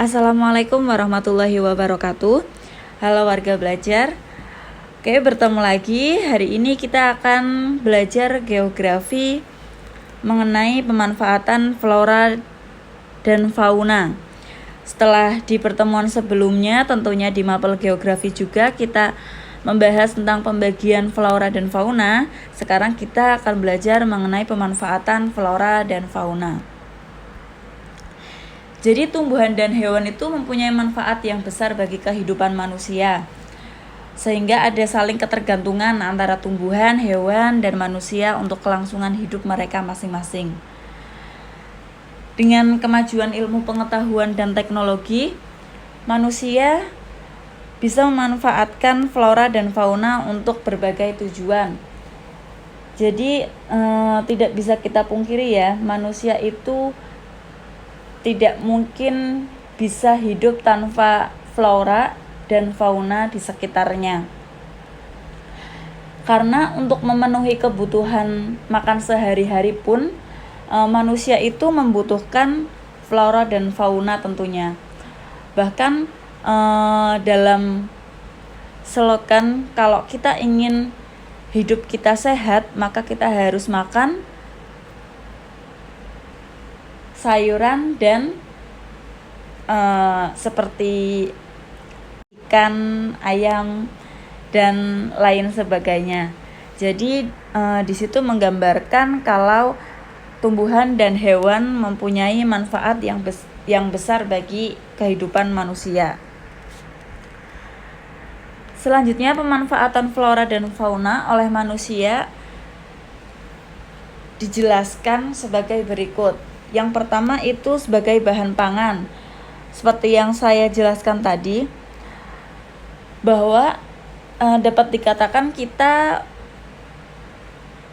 Assalamualaikum warahmatullahi wabarakatuh. Halo warga belajar. Oke, bertemu lagi. Hari ini kita akan belajar geografi mengenai pemanfaatan flora dan fauna. Setelah di pertemuan sebelumnya, tentunya di mapel geografi juga kita membahas tentang pembagian flora dan fauna. Sekarang kita akan belajar mengenai pemanfaatan flora dan fauna. Jadi tumbuhan dan hewan itu mempunyai manfaat yang besar bagi kehidupan manusia. Sehingga ada saling ketergantungan antara tumbuhan, hewan, dan manusia untuk kelangsungan hidup mereka masing-masing. Dengan kemajuan ilmu pengetahuan dan teknologi, manusia bisa memanfaatkan flora dan fauna untuk berbagai tujuan. Jadi tidak bisa kita pungkiri ya, manusia itu tidak mungkin bisa hidup tanpa flora dan fauna di sekitarnya. Karena untuk memenuhi kebutuhan makan sehari-hari pun manusia itu membutuhkan flora dan fauna tentunya. Bahkan dalam slogan kalau kita ingin hidup kita sehat, maka kita harus makan sayuran dan seperti ikan, ayam, dan lain sebagainya. Jadi di situ menggambarkan kalau tumbuhan dan hewan mempunyai manfaat yang besar bagi kehidupan manusia. Selanjutnya, pemanfaatan flora dan fauna oleh manusia dijelaskan sebagai berikut. Yang pertama itu sebagai bahan pangan. Seperti yang saya jelaskan tadi, bahwa dapat dikatakan kita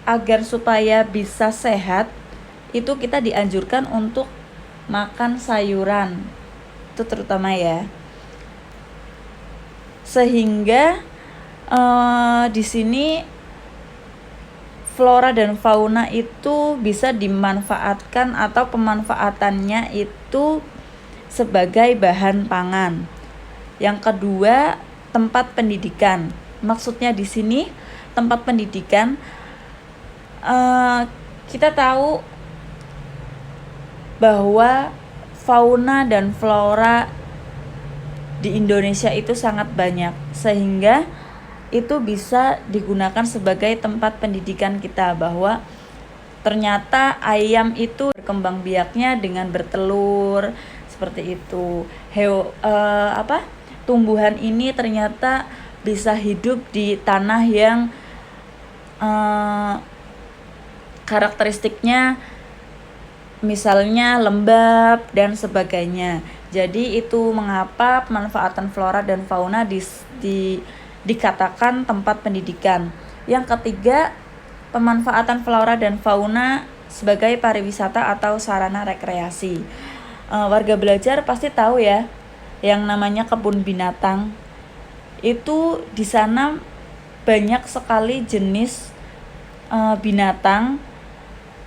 agar supaya bisa sehat, itu kita dianjurkan untuk makan sayuran. Itu terutama ya. Sehingga di sini flora dan fauna itu bisa dimanfaatkan atau pemanfaatannya itu sebagai bahan pangan. Yang kedua, tempat pendidikan. Maksudnya di sini tempat pendidikan, kita tahu bahwa fauna dan flora di Indonesia itu sangat banyak, sehingga itu bisa digunakan sebagai tempat pendidikan kita, bahwa ternyata ayam itu berkembang biaknya dengan bertelur seperti itu. Tumbuhan ini ternyata bisa hidup di tanah yang karakteristiknya misalnya lembab dan sebagainya. Jadi itu mengapa pemanfaatan flora dan fauna dikatakan tempat pendidikan. Yang ketiga, pemanfaatan flora dan fauna sebagai pariwisata atau sarana rekreasi. Warga belajar pasti tahu ya, yang namanya kebun binatang. Itu di sana banyak sekali jenis binatang,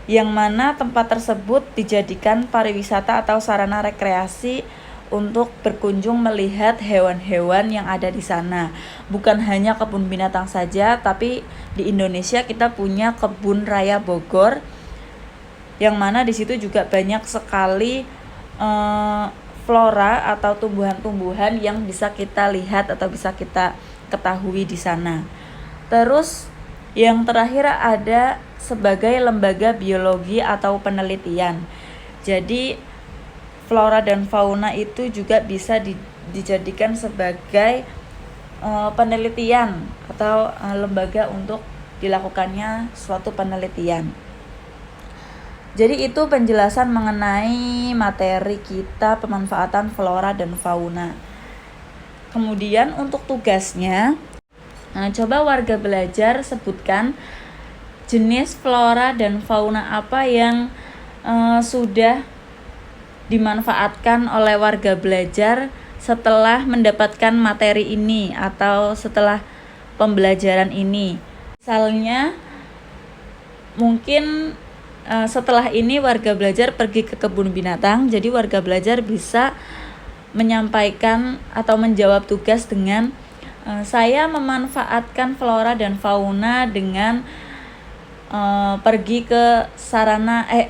yang mana tempat tersebut dijadikan pariwisata atau sarana rekreasi untuk berkunjung melihat hewan-hewan yang ada di sana. Bukan hanya kebun binatang saja, tapi di Indonesia kita punya Kebun Raya Bogor, yang mana di situ juga banyak sekali flora atau tumbuhan-tumbuhan yang bisa kita lihat atau bisa kita ketahui di sana. Terus yang terakhir ada sebagai lembaga biologi atau penelitian. Jadi flora dan fauna itu juga bisa dijadikan sebagai penelitian atau lembaga untuk dilakukannya suatu penelitian. Jadi itu penjelasan mengenai materi kita pemanfaatan flora dan fauna. Kemudian untuk tugasnya, coba warga belajar sebutkan jenis flora dan fauna apa yang sudah dimanfaatkan oleh warga belajar setelah mendapatkan materi ini atau setelah pembelajaran ini. Misalnya mungkin setelah ini warga belajar pergi ke kebun binatang, jadi warga belajar bisa menyampaikan atau menjawab tugas dengan saya memanfaatkan flora dan fauna dengan pergi ke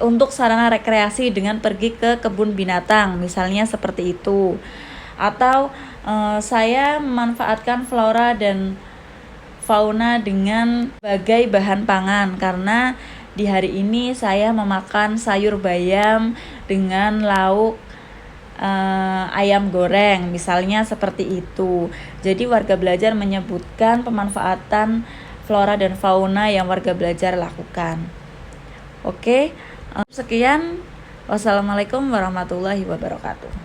untuk sarana rekreasi dengan pergi ke kebun binatang, misalnya seperti itu. Atau saya memanfaatkan flora dan fauna dengan sebagai bahan pangan, karena di hari ini saya memakan sayur bayam dengan lauk ayam goreng, misalnya seperti itu. Jadi warga belajar menyebutkan pemanfaatan flora dan fauna yang warga belajar lakukan. Oke, sekian. Wassalamualaikum warahmatullahi wabarakatuh.